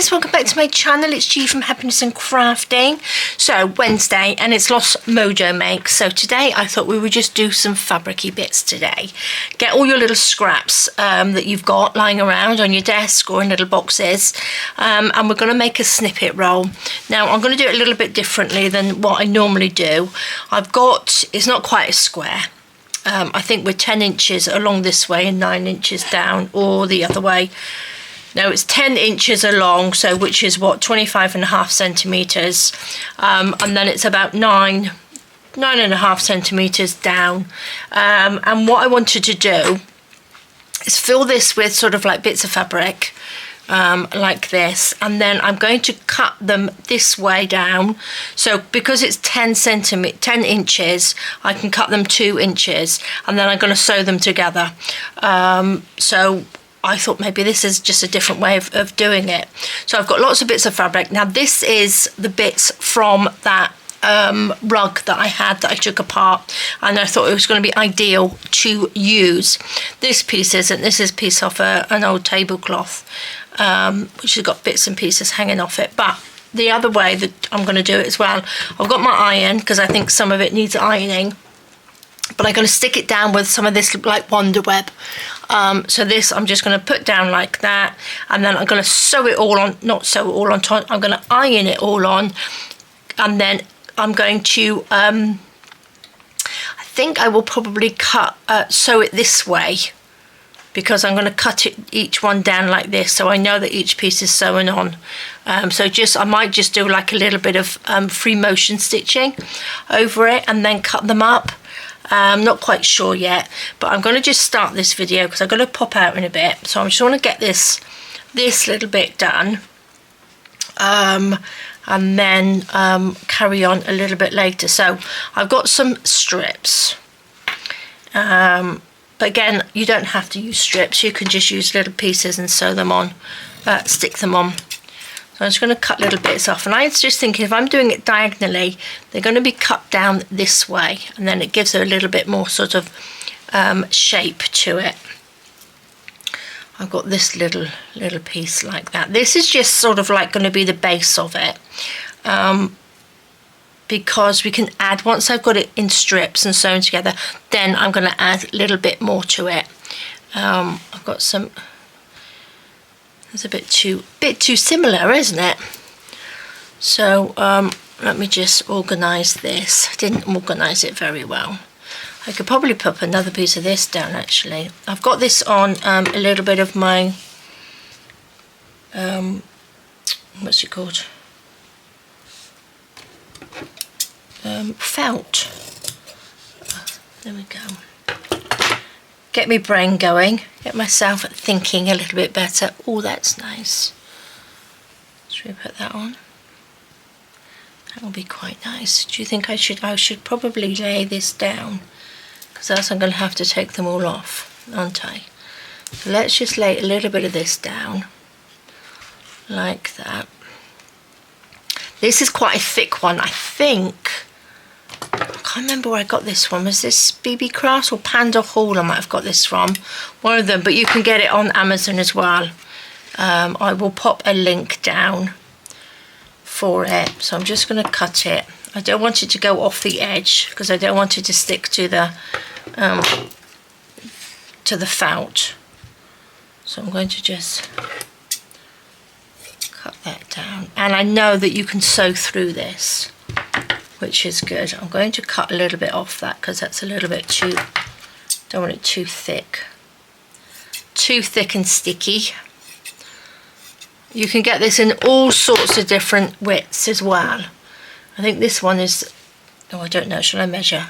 guys, welcome back to my channel. It's G from Happiness and Crafting. So Wednesday and it's Lost Mojo Makes. So today I thought we would just do some fabricy bits today. Get all your little scraps that you've got lying around on your desk or in little boxes, and we're going to make a snippet roll. Now I'm going to do it a little bit differently than what I normally do. It's not quite a square. I think we're 10 inches along this way and 9 inches down, or the other way. No, it's 10 inches along, so which is what, 25.5 centimeters, and then it's about 9.5 centimeters down. And what I wanted to do is fill this with sort of like bits of fabric, like this, and then I'm going to cut them this way down. So because it's 10 inches, I can cut them 2 inches, and then I'm going to sew them together. So I thought maybe this is just a different way of doing it. So I've got lots of bits of fabric. Now this is the bits from that rug that I had that I took apart, and I thought it was going to be ideal to use. This piece isn't. This is a piece off an old tablecloth, which has got bits and pieces hanging off it. But the other way that I'm going to do it as well, I've got my iron because I think some of it needs ironing, but I'm going to stick it down with some of this like Wonder Web. So this I'm just going to put down like that, and then I'm going to sew it all on, not sew it all on top, I'm going to iron it all on, and then I'm going to, I think I will probably sew it this way, because I'm going to cut it each one down like this, so I know that each piece is sewn on. So I might just do like a little bit of free motion stitching over it and then cut them up. I'm not quite sure yet, but I'm going to just start this video because I've got to pop out in a bit. So I just want to get this little bit done, and then carry on a little bit later. So I've got some strips, but again, you don't have to use strips. You can just use little pieces and sew them on, stick them on. So I'm just going to cut little bits off, and I was just thinking if I'm doing it diagonally, they're going to be cut down this way, and then it gives it a little bit more sort of shape to it. I've got this little piece like that. This is just sort of like going to be the base of it, because we can add, once I've got it in strips and sewn together, then I'm going to add a little bit more to it. I've got some. It's a bit too similar, isn't it? So let me just organise this. I didn't organise it very well. I could probably put another piece of this down actually. I've got this on a little bit of my what's it called? Felt. There we go. Get my brain going, get myself thinking a little bit better. Oh, that's nice. Should we put that on? That will be quite nice. Do you think I should probably lay this down, because else I'm going to have to take them all off, aren't I? So let's just lay a little bit of this down, like that. This is quite a thick one, I think. I can't remember where I got this one. Was this BB Crafts or Panda Hall? I might have got this from. One of them, but you can get it on Amazon as well. I will pop a link down for it. So I'm just going to cut it. I don't want it to go off the edge because I don't want it to stick to the felt. So I'm going to just cut that down. And I know that you can sew through this, which is good. I'm going to cut a little bit off that because that's a little bit too, don't want it too thick and sticky. You can get this in all sorts of different widths as well. I think this one is, oh, I don't know, shall I measure?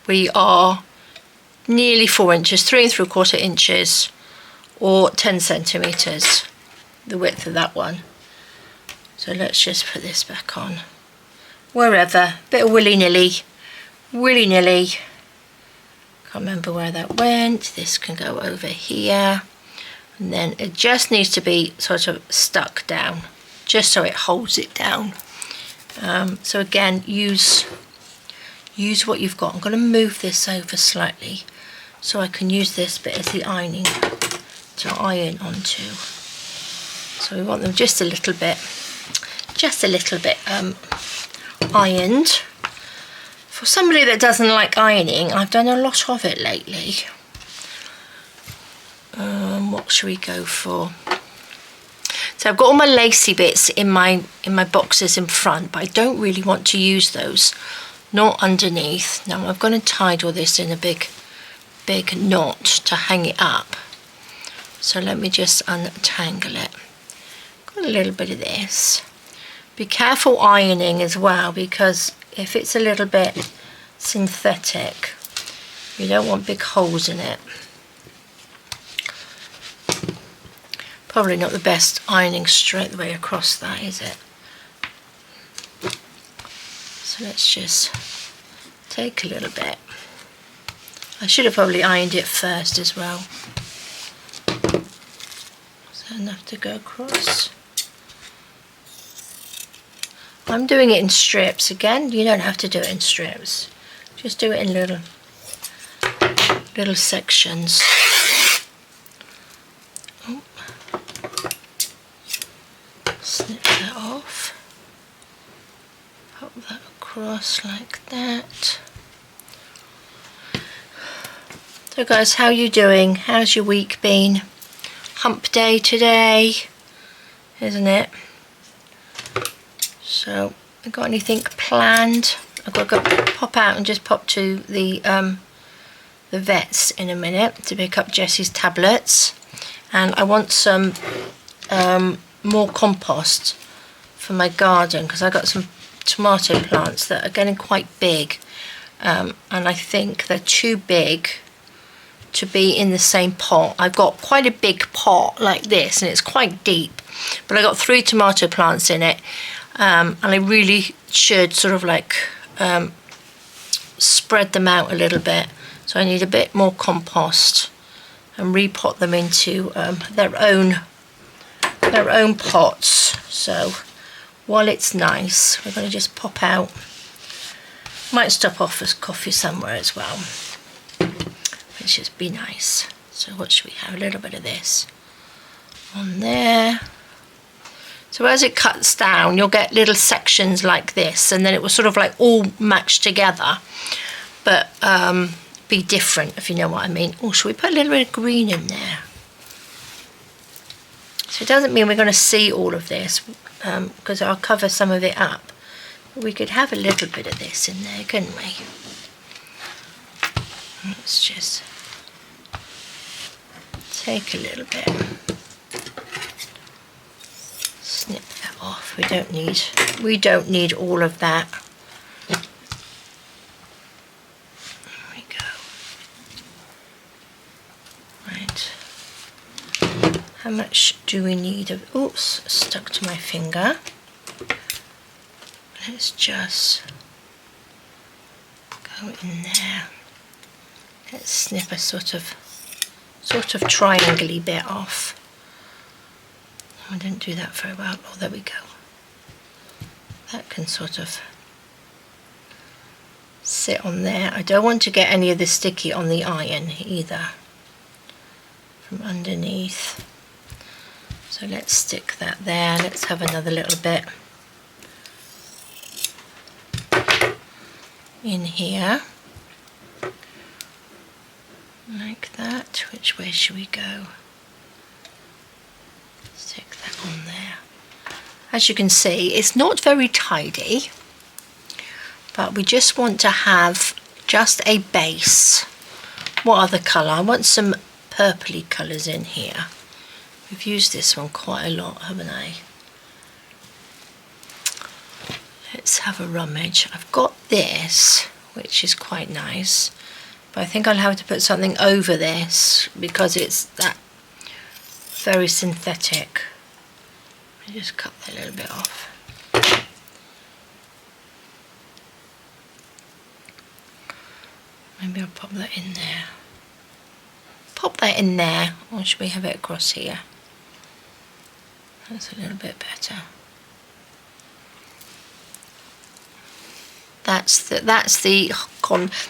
We are nearly 4 inches, 3 3/4 inches, or 10 centimeters, the width of that one. So let's just put this back on, wherever, bit of willy-nilly. Can't remember where that went. This can go over here, and then it just needs to be sort of stuck down, just so it holds it down. So again, use what you've got. I'm going to move this over slightly so I can use this bit as the ironing to iron onto. So we want them just a little bit ironed. For somebody that doesn't like ironing, I've done a lot of it lately. What should we go for? So I've got all my lacy bits in my boxes in front, but I don't really want to use those, not underneath. Now I'm going to tie all this in a big knot to hang it up. So let me just untangle it. Got a little bit of this. Be careful ironing as well, because if it's a little bit synthetic, you don't want big holes in it. Probably not the best ironing straight the way across that, is it? So let's just take a little bit. I should have probably ironed it first as well. So enough to go across. I'm doing it in strips. Again, you don't have to do it in strips. Just do it in little sections. Oh. Snip that off. Pop that across like that. So guys, how are you doing? How's your week been? Hump day today, isn't it? So, I got anything planned? I've got to go pop out and just pop to the vets in a minute to pick up Jessie's tablets, and I want some more compost for my garden, because I got some tomato plants that are getting quite big, and I think they're too big to be in the same pot. I've got quite a big pot like this, and it's quite deep, but I got 3 tomato plants in it, and I really should sort of like spread them out a little bit. So I need a bit more compost and repot them into their own pots. So while it's nice, we're going to just pop out. Might stop off for coffee somewhere as well. Let's just be nice. So what should we have? A little bit of this on there. So as it cuts down, you'll get little sections like this, and then it will sort of like all match together, but be different, if you know what I mean. Oh, should we put a little bit of green in there? So it doesn't mean we're going to see all of this, because I'll cover some of it up. But we could have a little bit of this in there, couldn't we? Let's just take a little bit. Snip that off. We don't need all of that. There we go. Right. How much do we need of? Oops, stuck to my finger. Let's just go in there. Let's snip a sort of triangle-y bit off. I didn't do that very well. Oh, there we go. That can sort of sit on there. I don't want to get any of the sticky on the iron either from underneath. So let's stick that there. Let's have another little bit in here. Like that. Which way should we go? Stick that on there. As you can see, it's not very tidy, but we just want to have just a base. What other colour? I want some purpley colours in here. We've used this one quite a lot, haven't I? Let's have a rummage. I've got this, which is quite nice, but I think I'll have to put something over this because it's that very synthetic. I just cut that a little bit off. Maybe I'll pop that in there. Pop that in there, or should we have it across here? That's a little bit better.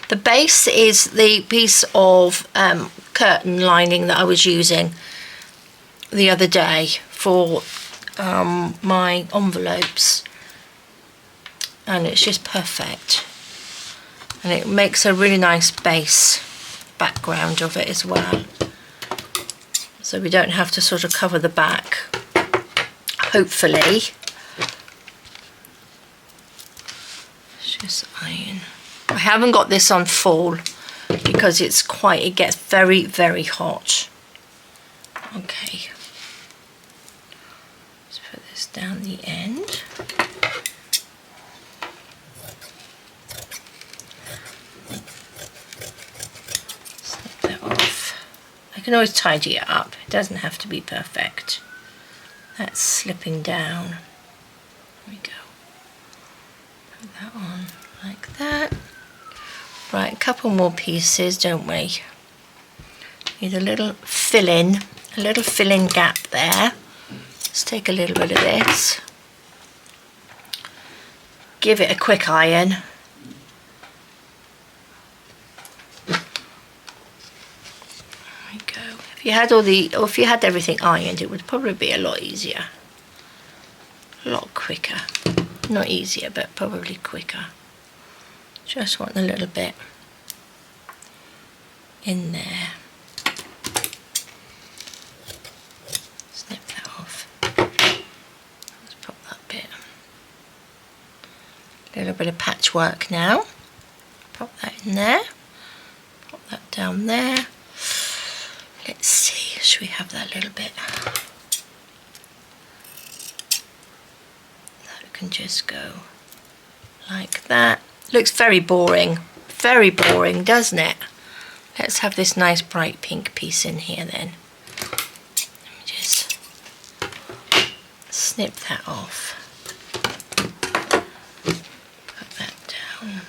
The base is the piece of curtain lining that I was using the other day for my envelopes, and it's just perfect, and it makes a really nice base background of it as well, so we don't have to sort of cover the back, hopefully. Let's just iron. I haven't got this on full because it gets very, very hot. Okay, let's put this down the end. Snip that off. I can always tidy it up, it doesn't have to be perfect. That's slipping down. There we go. Put that on like that. Right, a couple more pieces, don't we? Need a little fill-in gap there. Let's take a little bit of this. Give it a quick iron. There we go. If you had if you had everything ironed, it would probably be a lot easier. A lot quicker. Not easier, but probably quicker. Just want a little bit in there. Snip that off. Let's pop that bit. A little bit of patchwork now. Pop that in there. Pop that down there. Let's see, should we have that little bit? That can just go like that. Looks very boring, doesn't it? Let's have this nice bright pink piece in here then. Let me just snip that off. Put that down.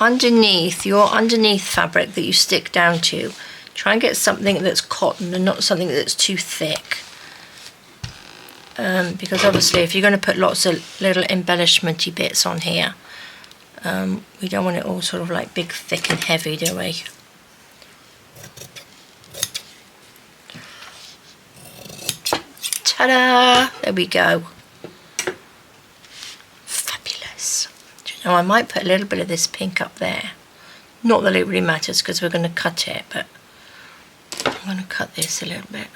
Underneath, your underneath fabric that you stick down to, try and get something that's cotton and not something that's too thick. Because obviously if you're going to put lots of little embellishmenty bits on here, we don't want it all sort of like big, thick and heavy, do we? Ta-da! There we go. Fabulous. Do you know, I might put a little bit of this pink up there. Not that it really matters because we're going to cut it, but I'm going to cut this a little bit.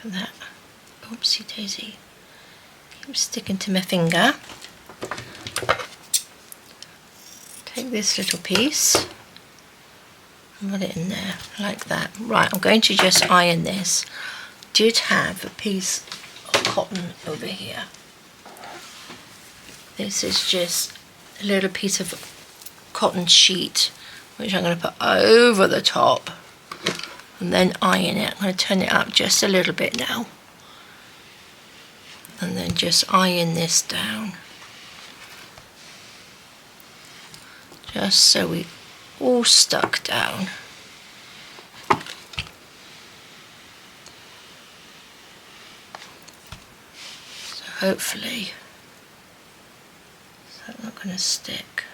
That. Oopsie daisy. Keep sticking to my finger. Take this little piece and put it in there like that. Right, I'm going to just iron this. Did have a piece of cotton over here. This is just a little piece of cotton sheet which I'm going to put over the top. And then iron it. I'm going to turn it up just a little bit now. And then just iron this down. Just so we all stuck down. So hopefully, that's not going to stick.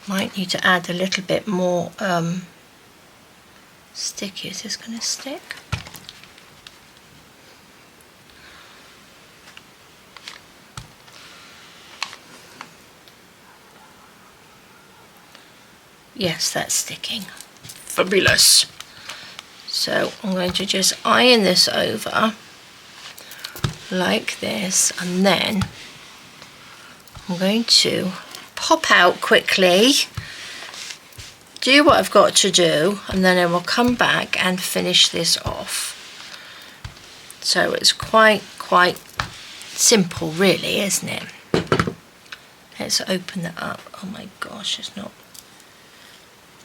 Might need to add a little bit more sticky. Is this going to stick? Yes, that's sticking. Fabulous. So I'm going to just iron this over like this, and then I'm going to pop out quickly, do what I've got to do, and then I will come back and finish this off. So it's quite simple really, isn't it? Let's open that up. Oh my gosh, it's not,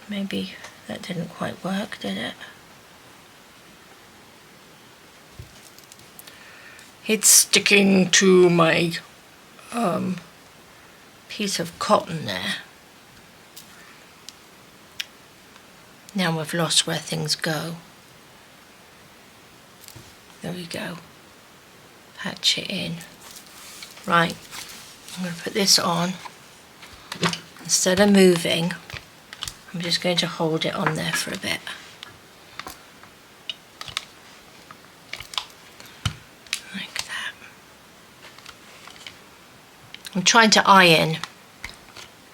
maybe that didn't quite work, did it? It's sticking to my piece of cotton there. Now we've lost where things go. There we go. Patch it in. Right, I'm going to put this on. Instead of moving, I'm just going to hold it on there for a bit. Like that. I'm trying to iron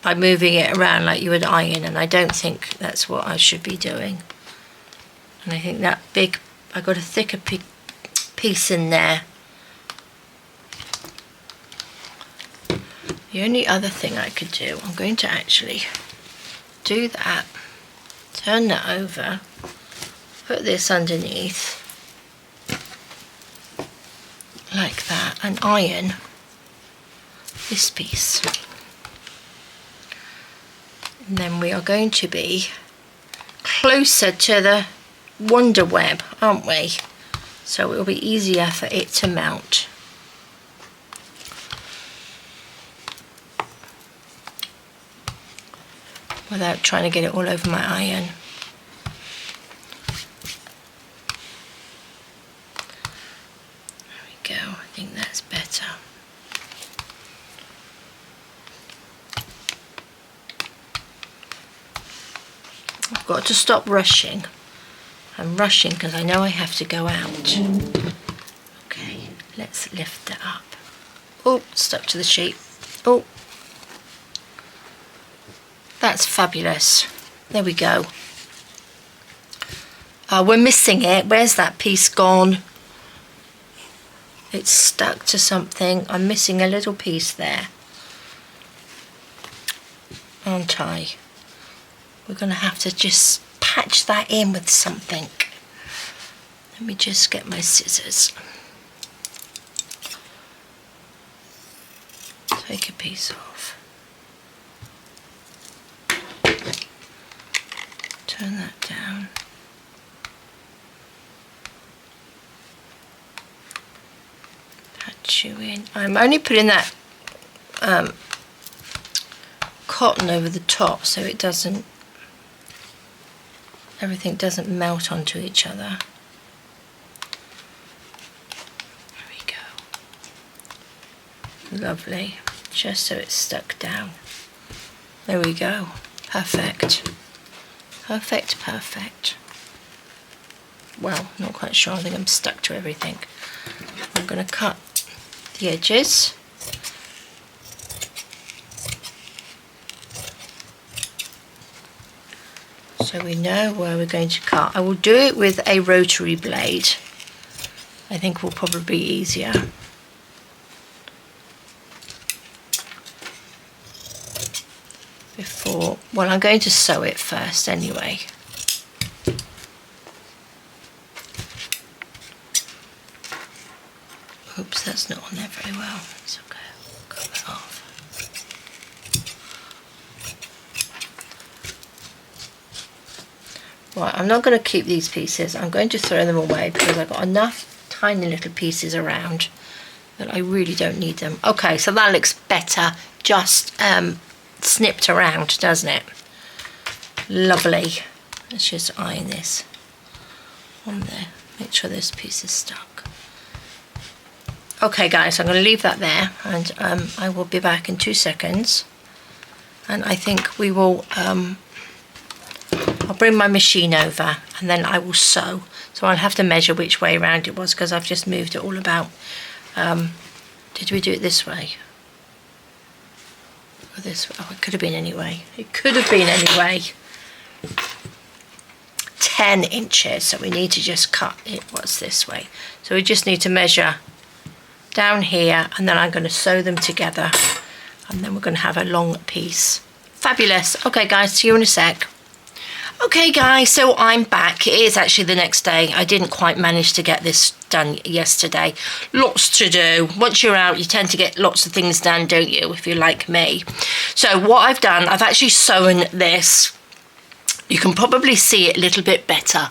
by moving it around like you would iron, and I don't think that's what I should be doing. And I think that big, I got a thicker piece in there. The only other thing I could do, I'm going to actually do that, turn that over, put this underneath like that, and iron this piece. And then we are going to be closer to the Wonder Web, aren't we? So it will be easier for it to mount. Without trying to get it all over my iron. There we go, I think that's better. I've got to stop rushing. I'm rushing because I know I have to go out. Okay, let's lift it up. Oh, stuck to the sheet. Oh. That's fabulous. There we go. We're missing it. Where's that piece gone? It's stuck to something. I'm missing a little piece there. Aren't I? We're going to have to just patch that in with something. Let me just get my scissors. Take a piece off. Turn that down. Patch you in. I'm only putting that cotton over the top so it doesn't, everything doesn't melt onto each other. There we go. Lovely. Just so it's stuck down. There we go. Perfect. Perfect, perfect. Well, not quite sure. I think I'm stuck to everything. I'm going to cut the edges. So we know where we're going to cut. I will do it with a rotary blade. I think will probably be easier. Before, well, I'm going to sew it first anyway. Oops, that's not on there very well. It's okay, I'll cut that off. Right, I'm not going to keep these pieces. I'm going to throw them away because I've got enough tiny little pieces around that I really don't need them. Okay, so that looks better. Just snipped around, doesn't it? Lovely. Let's just iron this on there. Make sure this piece is stuck. Okay guys, I'm going to leave that there, and I will be back in 2 seconds. And I think we will, I'll bring my machine over and then I will sew. So I'll have to measure which way around it was because I've just moved it all about. Did we do it this way? This, oh, it could have been any way. It could have been any way. 10 inches, so we need to just cut it what's this way. So we just need to measure down here, and then I'm going to sew them together, and then we're going to have a long piece. Fabulous. Okay guys, see you in a sec. Okay guys, so I'm back. It is actually the next day. I didn't quite manage to get this done yesterday. Lots to do. Once you're out, you tend to get lots of things done, don't you, if you're like me. So what I've done, I've actually sewn this. You can probably see it a little bit better.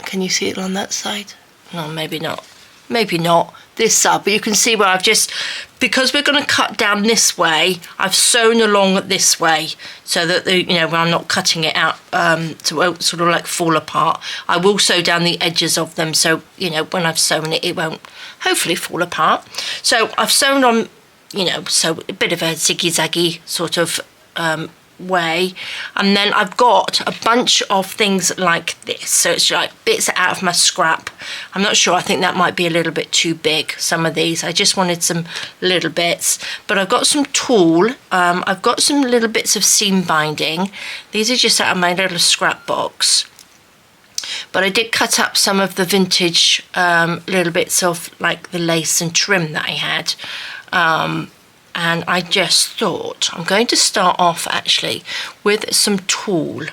Can you see it on that side? No, maybe not. Maybe not. This side, but you can see where I've just, because we're going to cut down this way, I've sewn along this way so that the, you know, when I'm not cutting it out so it won't sort of like fall apart. I will sew down the edges of them so, you know, when I've sewn it, it won't hopefully fall apart. So I've sewn on, you know, so a bit of a ziggy-zaggy sort of way, and then I've got a bunch of things like this, so it's like bits out of my scrap. I'm not sure, I think that might be a little bit too big, some of these. I just wanted some little bits, but I've got some tulle, I've got some little bits of seam binding. These are just out of my little scrap box, but I did cut up some of the vintage little bits of like the lace and trim that I had. And I just thought I'm going to start off actually with some tulle.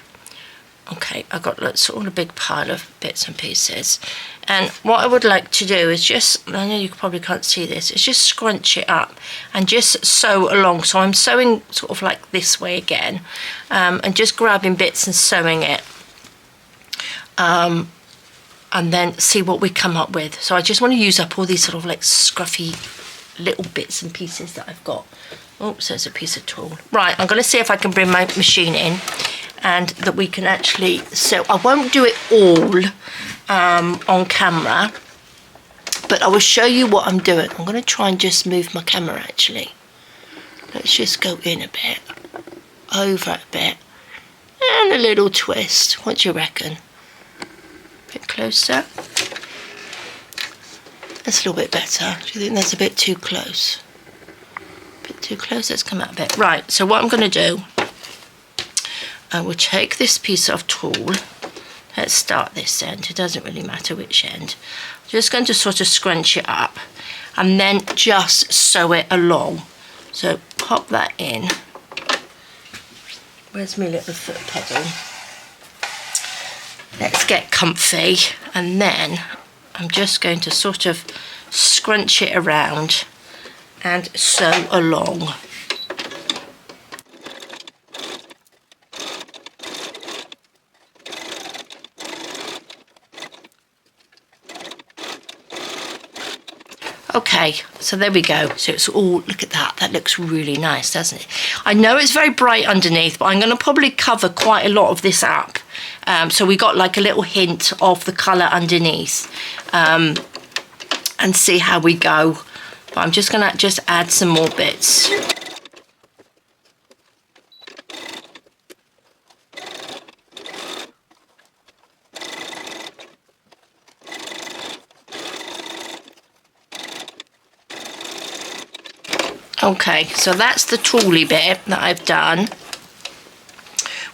Okay, I've got all a big pile of bits and pieces, and what I would like to do is just, I know you probably can't see this, is just scrunch it up and just sew along. So I'm sewing sort of like this way again, and just grabbing bits and sewing it, and then see what we come up with. So I just want to use up all these sort of like scruffy little bits and pieces that I've got. Oops, there's a piece of tulle. Right, I'm going to see if I can bring my machine in and that we can actually sew. I won't do it all on camera, but I will show you what I'm doing. I'm going to try and just move my camera actually. Let's just go in a bit, over a bit, and a little twist. What do you reckon? A bit closer. That's a little bit better. Do you think that's a bit too close? A bit too close? Let's come out a bit. Right, so what I'm going to do, I will take this piece of tulle. Let's start this end. It doesn't really matter which end. I'm just going to sort of scrunch it up and then just sew it along. So pop that in. Where's my little foot pedal? Let's get comfy, and then I'm just going to sort of scrunch it around and sew along. Okay, so there we go. So it's all, look at that. That looks really nice, doesn't it? I know it's very bright underneath, but I'm going to probably cover quite a lot of this up. So we got like a little hint of the colour underneath, and see how we go. But I'm just going to just add some more bits. Okay, so that's the tulle bit that I've done,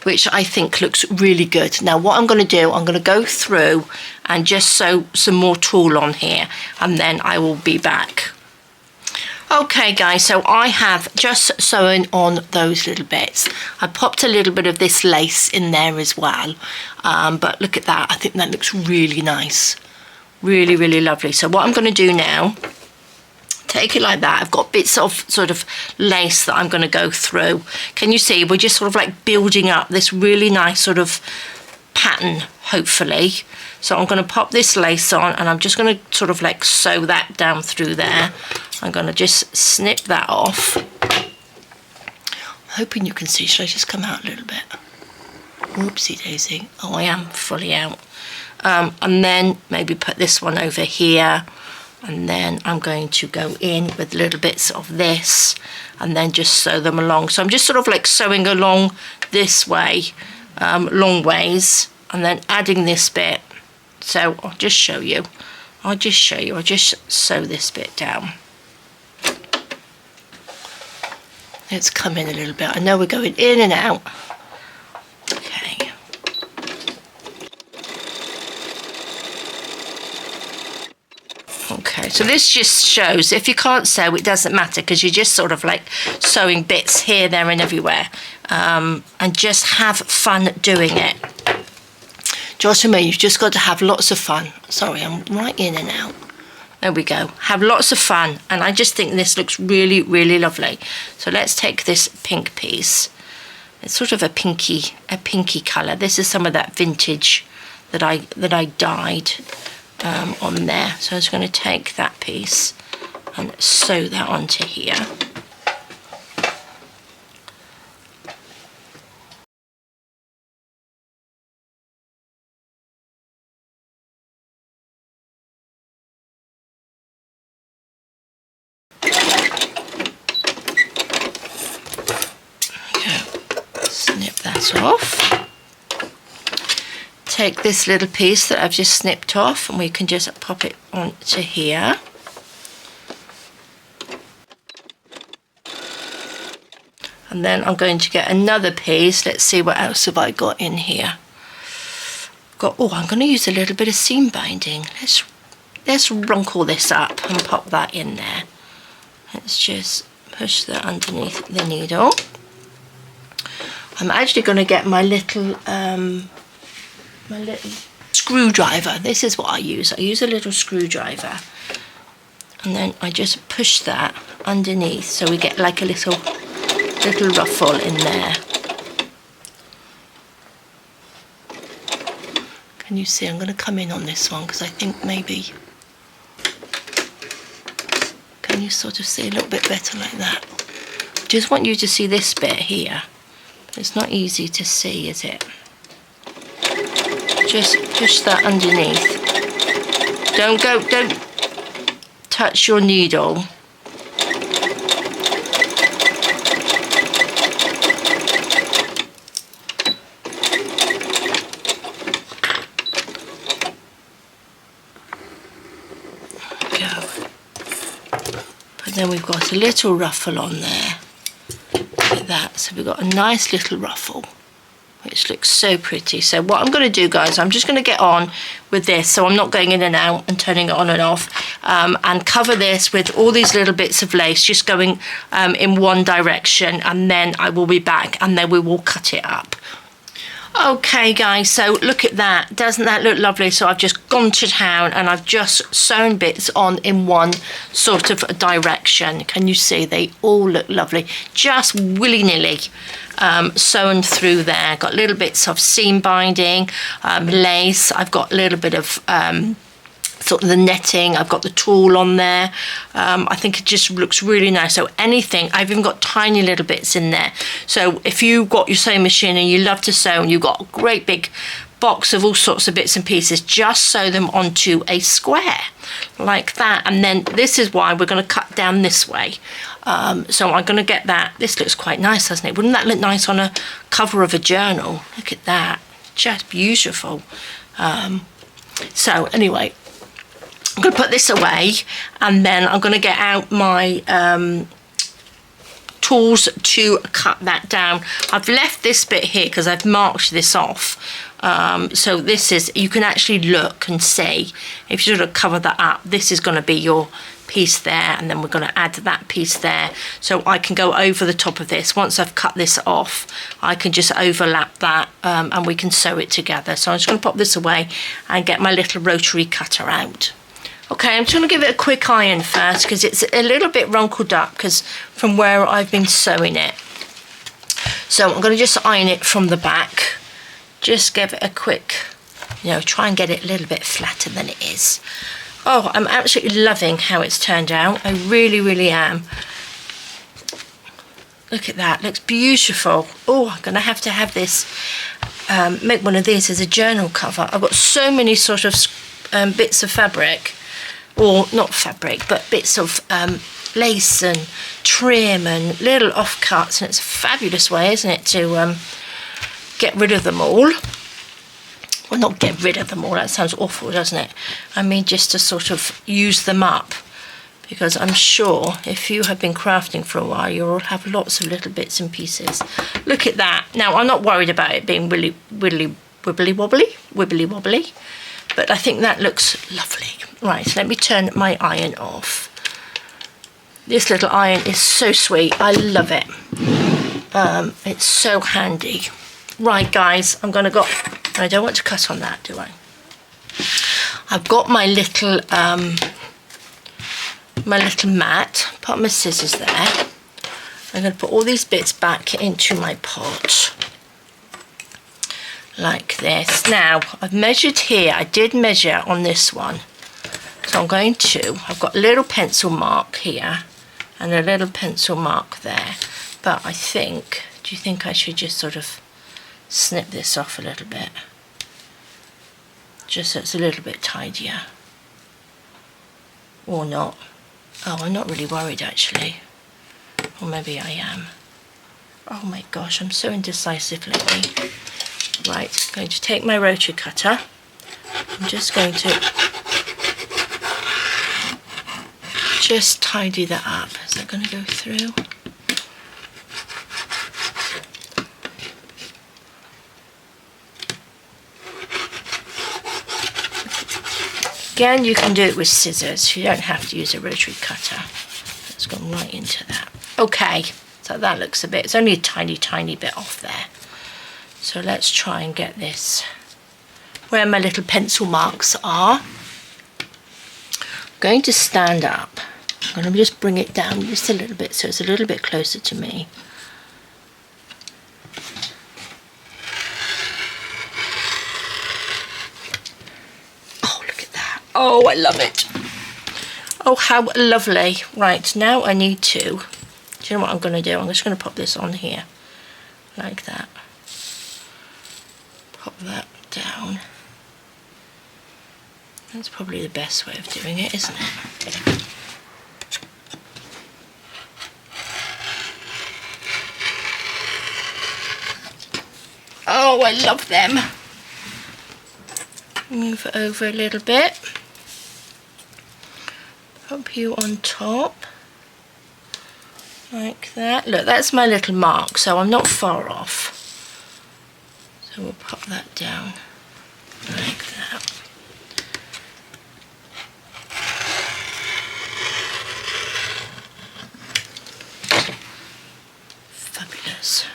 which I think looks really good. Now what I'm going to do, I'm going to go through and just sew some more tulle on here, and then I will be back. Okay guys, so I have just sewn on those little bits. I popped a little bit of this lace in there as well, but look at that. I think that looks really nice. Really, really lovely. So what I'm going to do now, take it like that. I've got bits of sort of lace that I'm going to go through. Can you see? We're just sort of like building up this really nice sort of pattern, hopefully. So I'm going to pop this lace on, and I'm just going to sort of like sew that down through there. I'm going to just snip that off. I'm hoping you can see. Should I just come out a little bit? Whoopsie daisy. Oh, I am fully out. And then maybe put this one over here. And then I'm going to go in with little bits of this and then just sew them along. So I'm just sort of like sewing along this way, long ways, and then adding this bit. So I'll just show you. I'll just sew this bit down. Let's come in a little bit. I know we're going in and out. Okay. Okay, so this just shows, if you can't sew, it doesn't matter, because you're just sort of like sewing bits here, there and everywhere, and just have fun doing it. Do you know what I mean? You've just got to have lots of fun. Sorry, I'm right in and out. There we go. Have lots of fun, and I just think this looks really, really lovely. So let's take this pink piece. It's sort of a pinky colour. This is some of that vintage that I dyed on there. So I'm just going to take that piece and sew that onto here. that off. Take this little piece that I've just snipped off and we can just pop it onto here. And then I'm going to get another piece. Let's see what else have I got in here. I'm going to use a little bit of seam binding. Let's wrinkle this up and pop that in there. Let's just push that underneath the needle. I'm actually going to get my little screwdriver. This is what I use. I use a little screwdriver, and then I just push that underneath so we get like a little ruffle in there. Can you see? I'm going to come in on this one because I think maybe, can you sort of see a little bit better like that? Just want you to see this bit here. It's not easy to see, is it? Just push that underneath. Don't touch your needle. But then we've got a little ruffle on there, like that. So we've got a nice little ruffle, which looks so pretty. So what I'm going to do, guys, I'm just going to get on with this so I'm not going in and out and turning it on and off, and cover this with all these little bits of lace just going in one direction, and then I will be back and then we will cut it up. Okay guys, so look at that. Doesn't that look lovely? So I've just gone to town and I've just sewn bits on in one sort of direction. Can you see? They all look lovely. Just willy-nilly sewn through there. Got little bits of seam binding, lace. I've got a little bit of sort of the netting. I've got the tulle on there. I think it just looks really nice. So anything, I've even got tiny little bits in there. So if you've got your sewing machine and you love to sew and you've got a great big box of all sorts of bits and pieces, just sew them onto a square like that. And then this is why we're going to cut down this way. So I'm going to get that. This looks quite nice, doesn't it? Wouldn't that look nice on a cover of a journal? Look at that. Just beautiful. So anyway, I'm going to put this away and then I'm going to get out my tools to cut that down. I've left this bit here because I've marked this off. So this is, you can actually look and see, if you sort of cover that up, this is going to be your piece there, and then we're going to add that piece there. So I can go over the top of this. Once I've cut this off, I can just overlap that and we can sew it together. So I'm just going to pop this away and get my little rotary cutter out. Okay, I'm just going to give it a quick iron first because it's a little bit wrinkled up because from where I've been sewing it. So I'm going to just iron it from the back. Just give it a quick, try and get it a little bit flatter than it is. Oh, I'm absolutely loving how it's turned out. I really, really am. Look at that, looks beautiful. Oh, I'm going to have this, make one of these as a journal cover. I've got so many sort of bits of fabric. Or not fabric, but bits of lace and trim and little offcuts, and it's a fabulous way, isn't it, to get rid of them all. Well, not get rid of them all, that sounds awful, doesn't it? I mean, just to sort of use them up, because I'm sure if you have been crafting for a while, you'll have lots of little bits and pieces. Look at that. Now, I'm not worried about it being really wibbly wobbly, but I think that looks lovely. Right, let me turn my iron off. This little iron is so sweet. I love it. It's so handy. Right, guys, I'm going to go... I don't want to cut on that, do I? I've got my little mat. Put my scissors there. I'm going to put all these bits back into my pot. Like this. Now, I've measured here. I did measure on this one. So I'm going to, I've got a little pencil mark here and a little pencil mark there. But I think, do you think I should just sort of snip this off a little bit? Just so it's a little bit tidier. Or not. Oh, I'm not really worried actually. Or maybe I am. Oh my gosh, I'm so indecisive lately. Right, I'm going to take my rotary cutter. I'm just going to just tidy that up. Is that going to go through? Again, you can do it with scissors. You don't have to use a rotary cutter. It's gone right into that. Okay, so that looks a bit, it's only a tiny, tiny bit off there. So let's try and get this where my little pencil marks are. I'm going to stand up. I'm going to just bring it down just a little bit so it's a little bit closer to me. Oh, look at that. Oh, I love it. Oh, how lovely. Right, now I need to, do you know what I'm going to do? I'm just going to pop this on here, like that. Pop that down. That's probably the best way of doing it, isn't it? Oh, I love them. Move it over a little bit. Pop you on top. Like that. Look, that's my little mark, so I'm not far off. So we'll pop that down like that. Fabulous.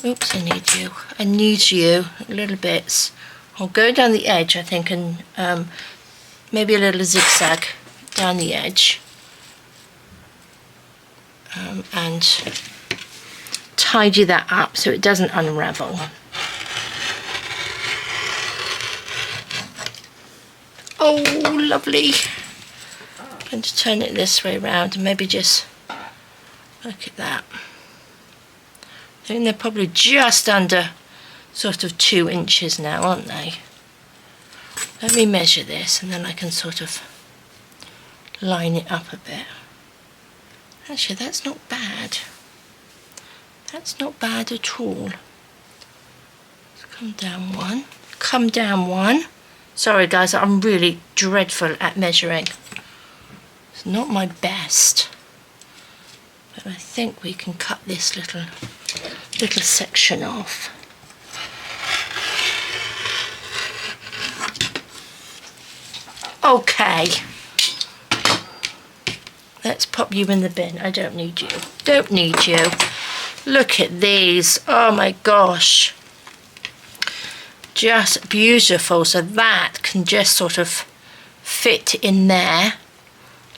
Oops, I need you little bits. I'll go down the edge, I think, and maybe a little zigzag down the edge, and tidy that up so it doesn't unravel. Oh, lovely. I'm going to turn it this way around and maybe just look at that. I think they're probably just under sort of 2 inches now, aren't they? Let me measure this and then I can sort of line it up a bit. Actually, that's not bad. That's not bad at all. Let's come down one. Come down one. Sorry guys, I'm really dreadful at measuring. It's not my best. But I think we can cut this little section off. Okay. Let's pop you in the bin. I don't need you. Don't need you. Look at these. Oh my gosh. Just beautiful. So that can just sort of fit in there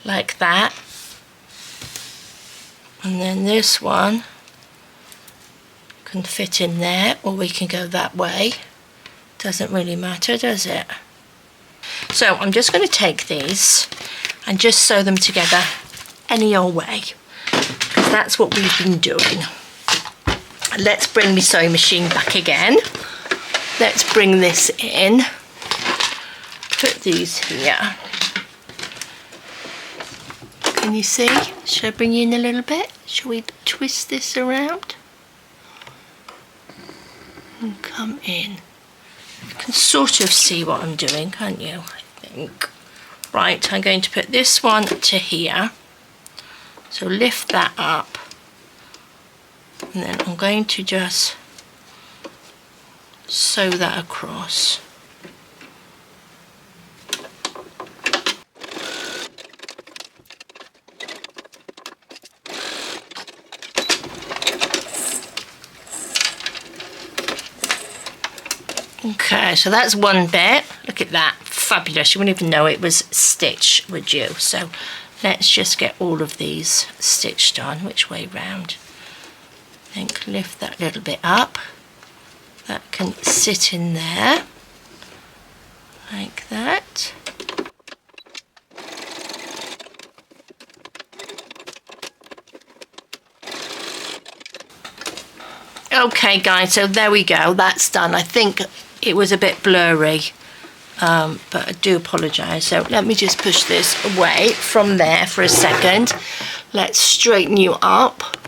like that. And then this one can fit in there, or we can go that way. Doesn't really matter, does it? So I'm just going to take these and just sew them together any old way, because that's what we've been doing. Let's bring my sewing machine back again. Let's bring this in. Put these here. Can you see? Should I bring you in a little bit? Shall we twist this around? And come in. You can sort of see what I'm doing, can't you? I think. Right, I'm going to put this one to here. So lift that up. And then I'm going to just sew that across. Okay, so that's one bit. Look at that, fabulous. You wouldn't even know it was stitched, would you? So let's just get all of these stitched on. Which way round? I think lift that little bit up. That can sit in there, like that. Okay guys, so there we go, that's done. I think it was a bit blurry, but I do apologise. So let me just push this away from there for a second. Let's straighten you up.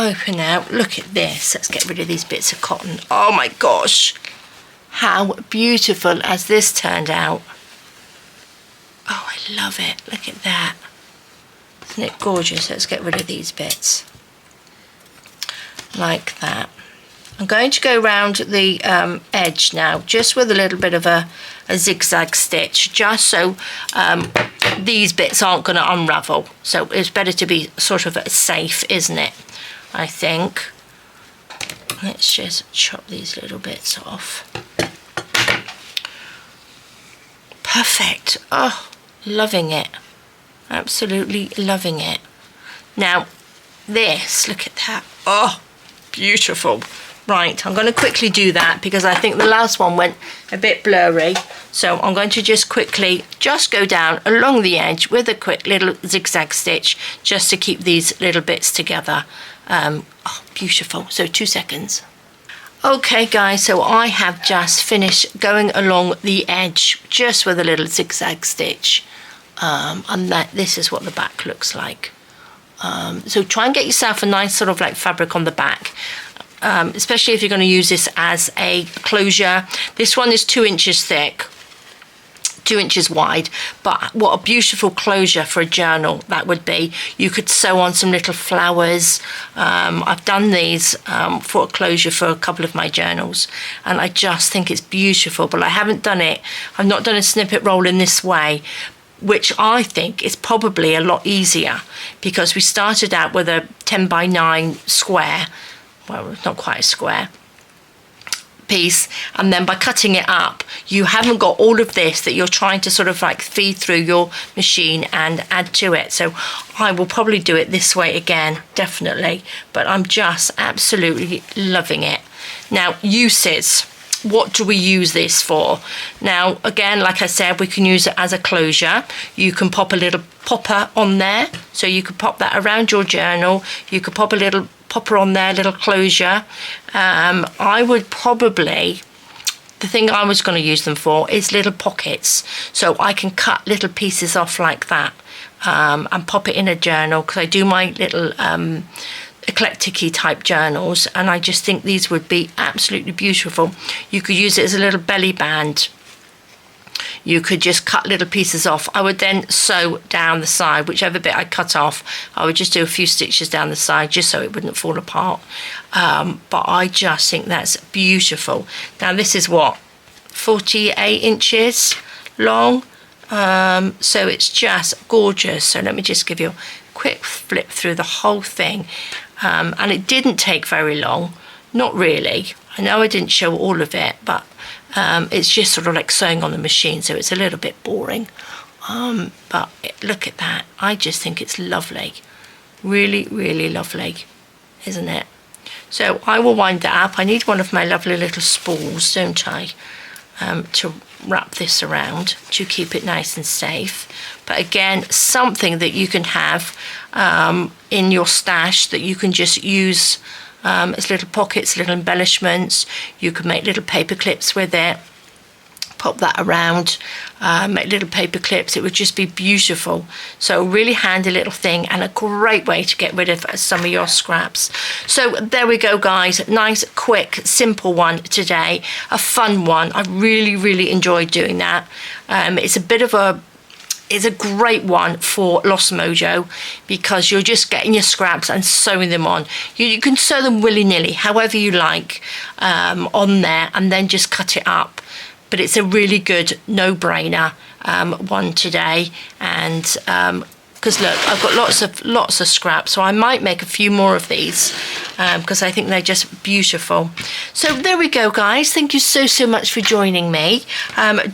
open out. Look at this. Let's get rid of these bits of cotton. Oh my gosh, how beautiful has this turned out. Oh, I love it. Look at that. Isn't it gorgeous? Let's get rid of these bits like that. I'm going to go around the edge now, just with a little bit of a zigzag stitch, just so these bits aren't going to unravel. So it's better to be sort of safe, isn't it? I think. Let's just chop these little bits off. Perfect. Oh, loving it. Absolutely loving it. Now, this, look at that. Oh, beautiful. Right, I'm going to quickly do that because I think the last one went a bit blurry. So I'm going to just quickly just go down along the edge with a quick little zigzag stitch just to keep these little bits together. Oh, beautiful. So 2 seconds. Okay guys, so I have just finished going along the edge just with a little zigzag stitch. And this is what the back looks like. So try and get yourself a nice sort of like fabric on the back, especially if you're going to use this as a closure. This one is 2 inches thick, 2 inches wide, but what a beautiful closure for a journal that would be. You could sew on some little flowers. I've done these for a closure for a couple of my journals, and I just think it's beautiful, but I haven't done it. I've not done a snippet roll in this way, which I think is probably a lot easier because we started out with a 10 by 9 square, well, not quite a square piece, and then by cutting it up, you haven't got all of this that you're trying to sort of like feed through your machine and add to it. So I will probably do it this way again, definitely, but I'm just absolutely loving it. Now, uses. What do we use this for? Now, again, like I said, we can use it as a closure. You can pop a little popper on there. So you could pop that around your journal. You could pop a little popper on there, little closure. I would probably, the thing I was going to use them for is little pockets. So I can cut little pieces off like that and pop it in a journal, because I do my little eclectic-y type journals, and I just think these would be absolutely beautiful. You could use it as a little belly band. You could just cut little pieces off. I would then sew down the side, whichever bit I cut off, I would just do a few stitches down the side just so it wouldn't fall apart. But I just think that's beautiful. Now this is what, 48 inches long, so it's just gorgeous. So let me just give you a quick flip through the whole thing. And it didn't take very long, not really. I know I didn't show all of it, but it's just sort of like sewing on the machine, so it's a little bit boring. But look at that. I just think it's lovely. Really, really lovely, isn't it? So I will wind that up. I need one of my lovely little spools, don't I, to wrap this around to keep it nice and safe. But again, something that you can have in your stash that you can just use as little pockets, little embellishments. You can make little paper clips with it, pop that around, make little paper clips. It would just be beautiful. So really handy little thing, and a great way to get rid of some of your scraps. So there we go guys, nice quick simple one today, a fun one. I really, really enjoyed doing that. It's a great one for Lost Mojo, because you're just getting your scraps and sewing them on. You can sew them willy-nilly, however you like, on there, and then just cut it up. But it's a really good no-brainer one today. And because look, I've got lots of scraps, so I might make a few more of these because I think they're just beautiful. So there we go guys, thank you so much for joining me.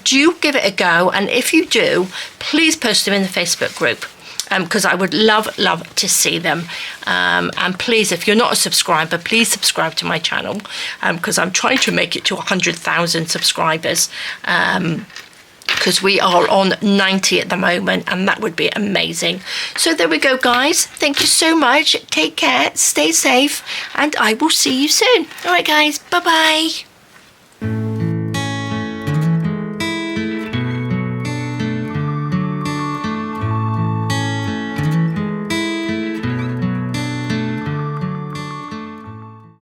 Do give it a go, and if you do, please post them in the Facebook group, because I would love to see them. And please, if you're not a subscriber, please subscribe to my channel, because I'm trying to make it to 100,000 subscribers, because we are on 90 at the moment, and that would be amazing. So there we go guys, thank you so much, take care, stay safe, and I will see you soon. All right guys, bye bye.